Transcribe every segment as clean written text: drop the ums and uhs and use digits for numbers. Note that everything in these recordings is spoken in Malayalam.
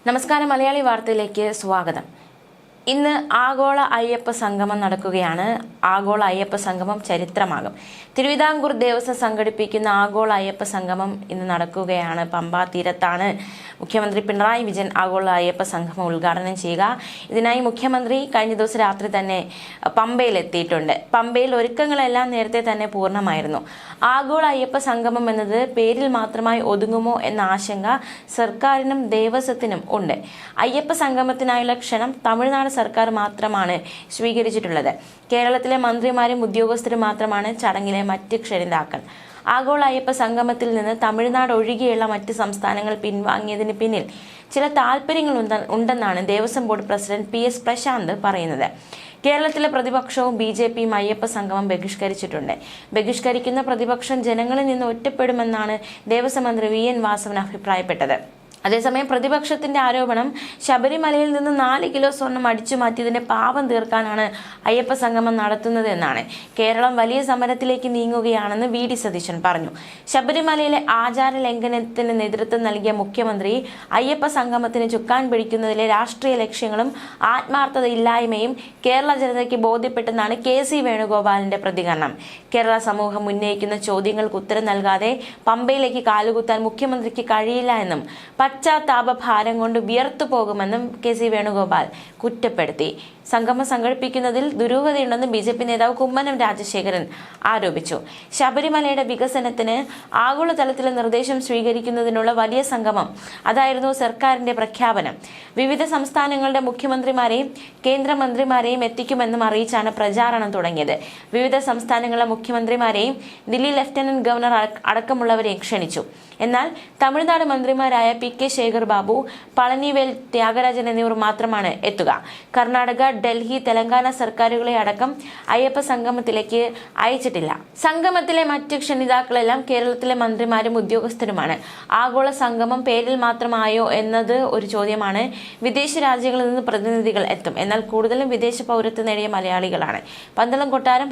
നമസ്കാരം, മലയാളി വാർത്തയിലേക്ക് സ്വാഗതം. ഇന്ന് ആഗോള അയ്യപ്പ സംഗമം നടക്കുകയാണ്. ആഗോള അയ്യപ്പ സംഗമം ചരിത്രമാകും. തിരുവിതാംകൂർ ദേവസ്വം സംഘടിപ്പിക്കുന്ന ആഗോള അയ്യപ്പ സംഗമം ഇന്ന് നടക്കുകയാണ്. പമ്പാ തീരത്താണ് മുഖ്യമന്ത്രി പിണറായി വിജയൻ ആഗോള അയ്യപ്പ സംഗമം ഉദ്ഘാടനം ചെയ്യുക. ഇതിനായി മുഖ്യമന്ത്രി കഴിഞ്ഞ ദിവസം രാത്രി തന്നെ പമ്പയിൽ എത്തിയിട്ടുണ്ട്. പമ്പയിൽ ഒരുക്കങ്ങളെല്ലാം നേരത്തെ തന്നെ പൂർണ്ണമായിരുന്നു. ആഗോള അയ്യപ്പ സംഗമം എന്നത് പേരിൽ മാത്രമായി ഒതുങ്ങുമോ എന്ന ആശങ്ക സർക്കാരിനും ദേവസ്വത്തിനും ഉണ്ട്. അയ്യപ്പ സംഗമത്തിനായുള്ള ക്ഷണം തമിഴ്നാട് സർക്കാർ മാത്രമാണ് സ്വീകരിച്ചിട്ടുള്ളത്. കേരളത്തിലെ മന്ത്രിമാരും ഉദ്യോഗസ്ഥരും മാത്രമാണ് ചടങ്ങിലെ മറ്റ് ക്ഷണിതാക്കൾ. ആഗോള അയ്യപ്പ സംഗമത്തിൽ നിന്ന് തമിഴ്നാട് ഒഴികെയുള്ള മറ്റ് സംസ്ഥാനങ്ങൾ പിൻവാങ്ങിയതിന് പിന്നിൽ ചില താല്പര്യങ്ങൾ ഉണ്ടെന്നാണ് Devaswom board president PS Prashanth പറയുന്നത്. കേരളത്തിലെ പ്രതിപക്ഷവും BJPയും അയ്യപ്പ സംഗമം ബഹിഷ്കരിച്ചിട്ടുണ്ട്. ബഹിഷ്കരിക്കുന്ന പ്രതിപക്ഷം ജനങ്ങളിൽ നിന്ന് ഒറ്റപ്പെടുമെന്നാണ് ദേവസ്വം മന്ത്രി VN വാസവൻ അഭിപ്രായപ്പെട്ടത്. അതേസമയം പ്രതിപക്ഷത്തിന്റെ ആരോപണം ശബരിമലയിൽ നിന്ന് 4 കിലോ സ്വർണം അടിച്ചു മാറ്റിയതിന്റെ പാപം തീർക്കാനാണ് അയ്യപ്പ സംഗമം നടത്തുന്നത് എന്നാണ്. കേരളം വലിയ സമരത്തിലേക്ക് നീങ്ങുകയാണെന്ന് VD സതീശൻ പറഞ്ഞു. ശബരിമലയിലെ ആചാര ലംഘനത്തിന് നേതൃത്വം നൽകിയ മുഖ്യമന്ത്രി അയ്യപ്പ സംഗമത്തിന് ചുക്കാൻ പിടിക്കുന്നതിലെ രാഷ്ട്രീയ ലക്ഷ്യങ്ങളും ആത്മാർത്ഥതയില്ലായ്മയും കേരള ജനതയ്ക്ക് ബോധ്യപ്പെട്ടെന്നാണ് KC വേണുഗോപാലിന്റെ പ്രതികരണം. കേരള സമൂഹം ഉന്നയിക്കുന്ന ചോദ്യങ്ങൾക്ക് ഉത്തരം നൽകാതെ പമ്പയിലേക്ക് കാലുകുത്താൻ മുഖ്യമന്ത്രിക്ക് കഴിയില്ല എന്നും പശ്ചാത്താപഭാരം കൊണ്ട് വിയർത്തു പോകുമെന്നും KC വേണുഗോപാൽ കുറ്റപ്പെടുത്തി. സംഗമം സംഘടിപ്പിക്കുന്നതിൽ ദുരൂഹതയുണ്ടെന്ന് BJP നേതാവ് കുമ്മനം രാജശേഖരൻ ആരോപിച്ചു. ശബരിമലയുടെ വികസനത്തിന് ആഗോളതലത്തിലെ നിർദ്ദേശം സ്വീകരിക്കുന്നതിനുള്ള വലിയ സംഗമം അതായിരുന്നു സർക്കാരിന്റെ പ്രഖ്യാപനം. വിവിധ സംസ്ഥാനങ്ങളുടെ മുഖ്യമന്ത്രിമാരെയും കേന്ദ്രമന്ത്രിമാരെയും എത്തിക്കുമെന്നും അറിയിച്ചാണ് പ്രചാരണം തുടങ്ങിയത്. വിവിധ സംസ്ഥാനങ്ങളിലെ മുഖ്യമന്ത്രിമാരെയും ദില്ലി ലഫ്റ്റനന്റ് ഗവർണർ അടക്കമുള്ളവരെയും ക്ഷണിച്ചു. എന്നാൽ തമിഴ്നാട് മന്ത്രിമാരായ PK ശേഖർ ബാബു, പളനിവേൽ ത്യാഗരാജൻ എന്നിവർ മാത്രമാണ് എത്തുക. കർണാടക, ഡൽഹി, തെലങ്കാന സർക്കാരുകളെ അടക്കം അയ്യപ്പ സംഗമത്തിലേക്ക് അയച്ചിട്ടില്ല. സംഗമത്തിലെ മറ്റ് ക്ഷണിതാക്കളെല്ലാം കേരളത്തിലെ മന്ത്രിമാരും ഉദ്യോഗസ്ഥരുമാണ്. ആഗോള സംഗമം പേരിൽ മാത്രമായോ എന്നത് ഒരു ചോദ്യമാണ്. വിദേശ രാജ്യങ്ങളിൽ നിന്ന് പ്രതിനിധികൾ എത്തും. എന്നാൽ കൂടുതലും വിദേശ പൗരത്വം നേടിയ മലയാളികളാണ്. പന്തളം കൊട്ടാരം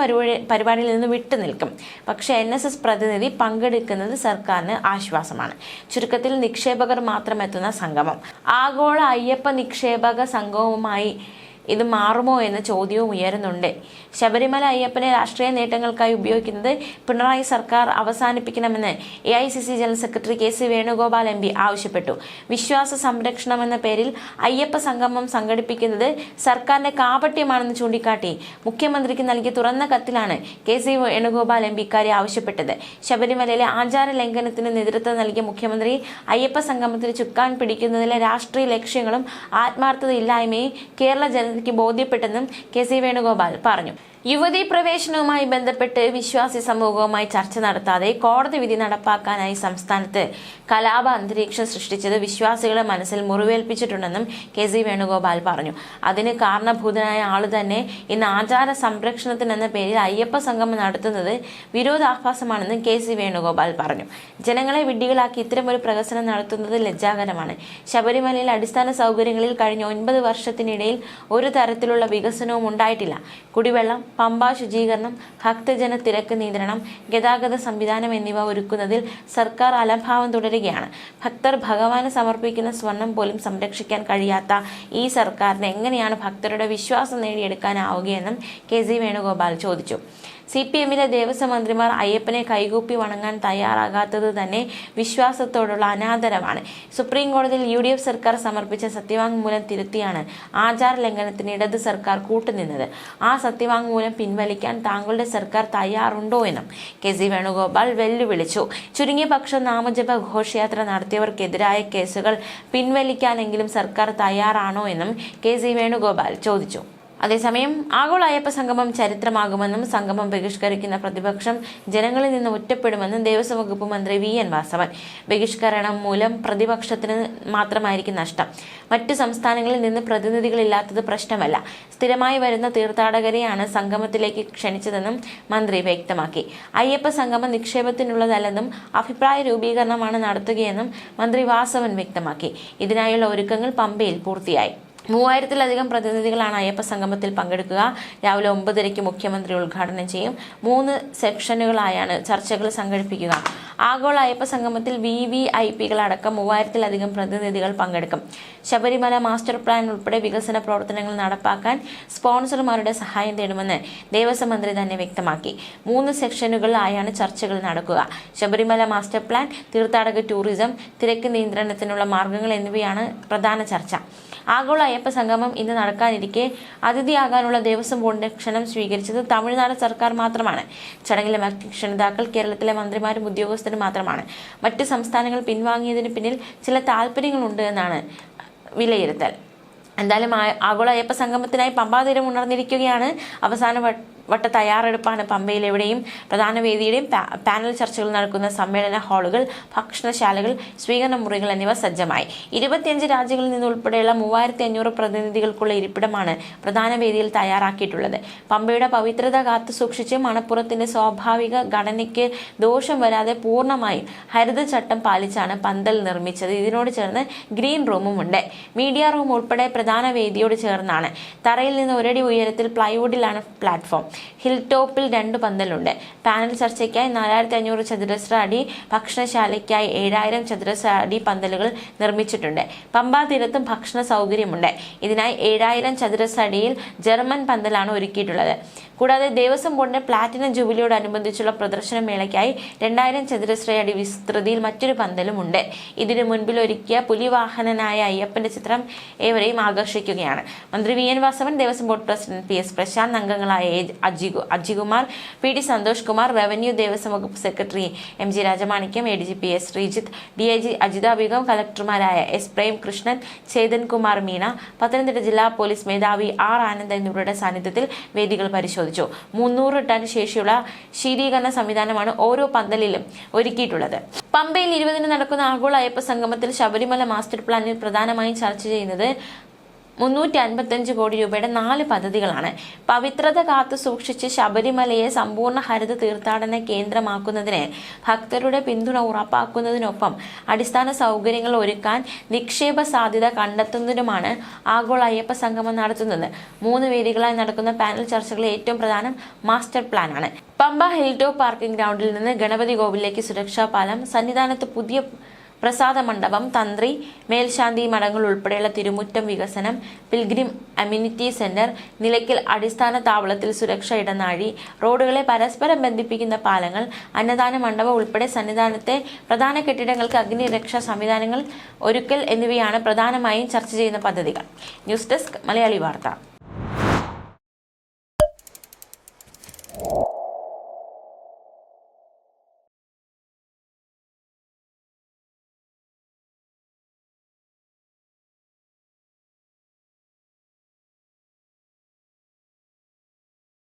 പരിപാടിയിൽ നിന്ന് വിട്ടുനിൽക്കും. പക്ഷേ NSS പ്രതിനിധി പങ്കെടുക്കുന്നത് സർക്കാരിന് ആശ്വാസമാണ്. ചുരുക്കത്തിൽ നിക്ഷേപകർ മാത്രം എത്തുന്ന സംഗമം. ആഗോള അയ്യപ്പ നിക്ഷേപക സംഗമവുമായി ഇത് മാറുമോ എന്ന ചോദ്യവും ഉയരുന്നുണ്ട്. ശബരിമല അയ്യപ്പനെ രാഷ്ട്രീയ നേട്ടങ്ങൾക്കായി ഉപയോഗിക്കുന്നത് പിണറായി സർക്കാർ അവസാനിപ്പിക്കണമെന്ന് AICC general secretary KC Venugopal MP ആവശ്യപ്പെട്ടു. വിശ്വാസ സംരക്ഷണം എന്ന പേരിൽ അയ്യപ്പ സംഗമം സംഘടിപ്പിക്കുന്നത് സർക്കാരിന്റെ കാപട്യമാണെന്ന് ചൂണ്ടിക്കാട്ടി മുഖ്യമന്ത്രിക്ക് നൽകിയ തുറന്ന കത്തിലാണ് KC വേണുഗോപാൽ MP ഇക്കാര്യം ആവശ്യപ്പെട്ടത്. ശബരിമലയിലെ ആചാര ലംഘനത്തിന് നേതൃത്വം നൽകിയ മുഖ്യമന്ത്രി അയ്യപ്പ സംഗമത്തിന് ചുക്കാൻ പിടിക്കുന്നതിലെ രാഷ്ട്രീയ ലക്ഷ്യങ്ങളും ആത്മാർത്ഥതയില്ലായ്മയും കേരള ജനതയ്ക്ക് ബോധ്യപ്പെട്ടെന്നും KC വേണുഗോപാൽ പറഞ്ഞു. യുവതീ പ്രവേശനവുമായി ബന്ധപ്പെട്ട് വിശ്വാസി സമൂഹവുമായി ചർച്ച നടത്താതെ കോടതി വിധി നടപ്പാക്കാനായി സംസ്ഥാനത്ത് കലാപ അന്തരീക്ഷം സൃഷ്ടിച്ചത് വിശ്വാസികളെ മനസ്സിൽ മുറിവേൽപ്പിച്ചിട്ടുണ്ടെന്നും KC വേണുഗോപാൽ പറഞ്ഞു. അതിന് കാരണഭൂതനായ ആള് തന്നെ ഇന്ന് ആചാര സംരക്ഷണത്തിനെന്ന പേരിൽ അയ്യപ്പ സംഗമം നടത്തുന്നത് വിരോധാഭാസമാണെന്നും KC വേണുഗോപാൽ പറഞ്ഞു. ജനങ്ങളെ വിഡ്ഢികളാക്കി ഇത്തരമൊരു പ്രഹസനം നടത്തുന്നത് ലജ്ജാകരമാണ്. ശബരിമലയിൽ അടിസ്ഥാന സൗകര്യങ്ങളിൽ കഴിഞ്ഞ 9 വർഷത്തിനിടയിൽ ഒരു തരത്തിലുള്ള വികസനവും ഉണ്ടായിട്ടില്ല. കുടിവെള്ളം, പമ്പ ശുചീകരണം, ഭക്തജന തിരക്ക് നിയന്ത്രണം, ഗതാഗത സംവിധാനം എന്നിവ ഒരുക്കുന്നതിൽ സർക്കാർ അലംഭാവം തുടരുകയാണ്. ഭക്തർ ഭഗവാന് സമർപ്പിക്കുന്ന സ്വർണം പോലും സംരക്ഷിക്കാൻ കഴിയാത്ത ഈ സർക്കാരിന് എങ്ങനെയാണ് ഭക്തരുടെ വിശ്വാസം നേടിയെടുക്കാനാവുകയെന്നും KC വേണുഗോപാൽ ചോദിച്ചു. CPMലെ ദേവസ്വം മന്ത്രിമാർ അയ്യപ്പനെ കൈകൂപ്പി വണങ്ങാൻ തയ്യാറാകാത്തത് തന്നെ വിശ്വാസത്തോടുള്ള അനാദരവാണ്. സുപ്രീം കോടതിയിൽ UDF സർക്കാർ സമർപ്പിച്ച സത്യവാങ്മൂലം തിരുത്തിയാണ് ആചാര ലംഘനത്തിന് ഇടത് സർക്കാർ കൂട്ടുനിന്നത്. ആ സത്യവാങ്മൂലം പിൻവലിക്കാൻ താങ്കളുടെ സർക്കാർ തയ്യാറുണ്ടോ എന്നും KC വേണുഗോപാൽ വെല്ലുവിളിച്ചു. ചുരുങ്ങിയ പക്ഷം നാമജപ ഘോഷയാത്ര നടത്തിയവർക്കെതിരായ കേസുകൾ പിൻവലിക്കാനെങ്കിലും സർക്കാർ തയ്യാറാണോ എന്നും KC വേണുഗോപാൽ ചോദിച്ചു. അതേസമയം ആഗോള അയ്യപ്പ സംഗമം ചരിത്രമാകുമെന്നും സംഗമം ബഹിഷ്കരിക്കുന്ന പ്രതിപക്ഷം ജനങ്ങളിൽ നിന്ന് ഒറ്റപ്പെടുമെന്നും ദേവസ്വം വകുപ്പ് മന്ത്രി VN വാസവൻ. ബഹിഷ്കരണം മൂലം പ്രതിപക്ഷത്തിന് മാത്രമായിരിക്കും നഷ്ടം. മറ്റു സംസ്ഥാനങ്ങളിൽ നിന്ന് പ്രതിനിധികളില്ലാത്തത് പ്രശ്നമല്ല. സ്ഥിരമായി വരുന്ന തീർത്ഥാടകരെയാണ് സംഗമത്തിലേക്ക് ക്ഷണിച്ചതെന്നും മന്ത്രി വ്യക്തമാക്കി. അയ്യപ്പ സംഗമം നിക്ഷേപത്തിനുള്ളതല്ലെന്നും അഭിപ്രായ രൂപീകരണമാണ് നടത്തുകയെന്നും മന്ത്രി വാസവൻ വ്യക്തമാക്കി. ഇതിനായുള്ള ഒരുക്കങ്ങൾ പമ്പയിൽ പൂർത്തിയായി. 3000-ലധികം പ്രതിനിധികളാണ് അയ്യപ്പ സംഗമത്തിൽ പങ്കെടുക്കുക. രാവിലെ 9:30 മുഖ്യമന്ത്രി ഉദ്ഘാടനം ചെയ്യും. 3 സെക്ഷനുകളായാണ് ചർച്ചകൾ സംഘടിപ്പിക്കുക. ആഗോള അയ്യപ്പ സംഗമത്തിൽ VVIPകളടക്കം 3000-ലധികം പ്രതിനിധികൾ പങ്കെടുക്കും. ശബരിമല മാസ്റ്റർ പ്ലാൻ ഉൾപ്പെടെ വികസന പ്രവർത്തനങ്ങൾ നടപ്പാക്കാൻ സ്പോൺസർമാരുടെ സഹായം തേടുമെന്ന് ദേവസ്വം മന്ത്രി തന്നെ വ്യക്തമാക്കി. 3 സെക്ഷനുകളിലായാണ് ചർച്ചകൾ നടക്കുക. ശബരിമല മാസ്റ്റർ പ്ലാൻ, തീർത്ഥാടക ടൂറിസം, തിരക്ക് നിയന്ത്രണത്തിനുള്ള മാർഗങ്ങൾ എന്നിവയാണ് പ്രധാന ചർച്ച. ആഗോള അയ്യപ്പ സംഗമം ഇന്ന് നടക്കാനിരിക്കെ അതിഥിയാകാനുള്ള ദേവസ്വം ബോർഡിന്റെ ക്ഷണം സ്വീകരിച്ചത് തമിഴ്നാട് സർക്കാർ മാത്രമാണ്. ചടങ്ങിലെ മറ്റ് ക്ഷണിതാക്കൾ കേരളത്തിലെ മന്ത്രിമാരും ഉദ്യോഗസ്ഥരും മാത്രമാണ്. മറ്റ് സംസ്ഥാനങ്ങൾ പിൻവാങ്ങിയതിന് പിന്നിൽ ചില താല്പര്യങ്ങളുണ്ട് എന്നാണ് വിലയിരുത്തൽ. എന്തായാലും ആഗോള അയ്യപ്പ സംഗമത്തിനായി പമ്പാതീരം ഉണർന്നിരിക്കുകയാണ്. അവസാന വട്ട തയ്യാറെടുപ്പാണ്. പമ്പയിൽ എവിടെയും പ്രധാന വേദിയുടെയും പാനൽ ചർച്ചകൾ നടക്കുന്ന സമ്മേളന ഹാളുകൾ, ഭക്ഷണശാലകൾ, സ്വീകരണ മുറികൾ എന്നിവ സജ്ജമായി. 25 രാജ്യങ്ങളിൽ നിന്നുൾപ്പെടെയുള്ള 3500 പ്രതിനിധികൾക്കുള്ള ഇരിപ്പിടമാണ് പ്രധാന വേദിയിൽ തയ്യാറാക്കിയിട്ടുള്ളത്. പമ്പയുടെ പവിത്രത കാത്തു സൂക്ഷിച്ച് മണപ്പുറത്തിന്റെ സ്വാഭാവിക ഘടനയ്ക്ക് ദോഷം വരാതെ പൂർണ്ണമായും ഹരിതചട്ടം പാലിച്ചാണ് പന്തൽ നിർമ്മിച്ചത്. ഇതിനോട് ചേർന്ന് ഗ്രീൻ റൂമും ഉണ്ട്. മീഡിയ റൂം ഉൾപ്പെടെ പ്രധാന വേദിയോട് ചേർന്നാണ്. തറയിൽ നിന്ന് 1 അടി ഉയരത്തിൽ പ്ലൈവുഡിലാണ് പ്ലാറ്റ്ഫോം. ഹിൽ ടോപ്പിൽ 2 പന്തലുണ്ട്. പാനൽ ചർച്ചയ്ക്കായി 4500 ചതുരശ്ര അടി, ഭക്ഷണശാലയ്ക്കായി 7000 ചതുരശ്ര അടി പന്തലുകൾ നിർമ്മിച്ചിട്ടുണ്ട്. പമ്പാ തീരത്തും ഭക്ഷണ സൗകര്യമുണ്ട്. ഇതിനായി 7000 ചതുരശ്ര അടിയിൽ ജർമ്മൻ പന്തലാണ് ഒരുക്കിയിട്ടുള്ളത്. കൂടാതെ ദേവസ്വം ബോർഡിന്റെ പ്ലാറ്റിനം ജൂബിലിയോടനുബന്ധിച്ചുള്ള പ്രദർശന മേളയ്ക്കായി 2000 ചതുരശ്ര അടി വിസ്തൃതിയിൽ മറ്റൊരു പന്തലും ഉണ്ട്. ഇതിനു മുൻപിൽ ഒരുക്കിയ പുലിവാഹനനായ അയ്യപ്പന്റെ ചിത്രം ഏവരെയും ആകർഷിക്കുകയാണ്. മന്ത്രി VN Vasavan, Devaswom board president PS Prasanth, അംഗങ്ങളായ അജികുമാർ, PD സന്തോഷ് കുമാർ, റവന്യൂ ദേവസ്വം വകുപ്പ് secretary MG Rajamanickam, ADGP S Sreejith, DIG Ajitha Begum, കളക്ടർമാരായ S പ്രേംകൃഷ്ണൻ, ചേതൻ കുമാർ മീണ, പത്തനംതിട്ട ജില്ലാ പോലീസ് മേധാവി R ആനന്ദ് എന്നിവരുടെ സാന്നിധ്യത്തിൽ വേദികൾ പരിശോധിച്ചു. 300 ടൺ ശേഷിയുള്ള ശീതീകരണ സംവിധാനമാണ് ഓരോ പന്തലിലും ഒരുക്കിയിട്ടുള്ളത്. പമ്പയിൽ 20-ന് നടക്കുന്ന ആഗോള അയ്യപ്പ സംഗമത്തിൽ ശബരിമല മാസ്റ്റർ പ്ലാനിൽ പ്രധാനമായും ചർച്ച ചെയ്യുന്നത് 355 കോടി രൂപയുടെ 4 പദ്ധതികളാണ്. പവിത്രത കാത്തു സൂക്ഷിച്ച് ശബരിമലയെ സമ്പൂർണ്ണ ഹരിത തീർത്ഥാടന കേന്ദ്രമാക്കുന്നതിന് ഭക്തരുടെ പിന്തുണ ഉറപ്പാക്കുന്നതിനൊപ്പം അടിസ്ഥാന സൗകര്യങ്ങൾ ഒരുക്കാൻ നിക്ഷേപ സാധ്യത കണ്ടെത്തുന്നതിനുമാണ് ആഗോള അയ്യപ്പ സംഗമം നടത്തുന്നത്. 3 വേദികളായി നടക്കുന്ന പാനൽ ചർച്ചകളിൽ ഏറ്റവും പ്രധാനം മാസ്റ്റർ പ്ലാനാണ്. പമ്പ ഹിൽ ടോപ്പ് പാർക്കിംഗ് ഗ്രൗണ്ടിൽ നിന്ന് ഗണപതി കോവിലേക്ക് സുരക്ഷാ പാലം, സന്നിധാനത്ത് പുതിയ പ്രസാദ മണ്ഡപം, തന്ത്രി മേൽശാന്തി മഠങ്ങൾ ഉൾപ്പെടെയുള്ള തിരുമുറ്റം വികസനം, പിൽഗ്രിം അമ്യൂണിറ്റി സെന്റർ, നിലയ്ക്കൽ അടിസ്ഥാന താവളത്തിൽ സുരക്ഷ ഇടനാഴി, റോഡുകളെ പരസ്പരം ബന്ധിപ്പിക്കുന്ന പാലങ്ങൾ, അന്നദാന മണ്ഡപം ഉൾപ്പെടെ സന്നിധാനത്തെ പ്രധാന കെട്ടിടങ്ങൾക്ക് അഗ്നിരക്ഷാ സംവിധാനങ്ങൾ ഒരുക്കൽ എന്നിവയാണ് പ്രധാനമായും ചർച്ച ചെയ്യുന്ന പദ്ധതികൾ. ന്യൂസ് ഡെസ്ക് മലയാളി വാർത്ത.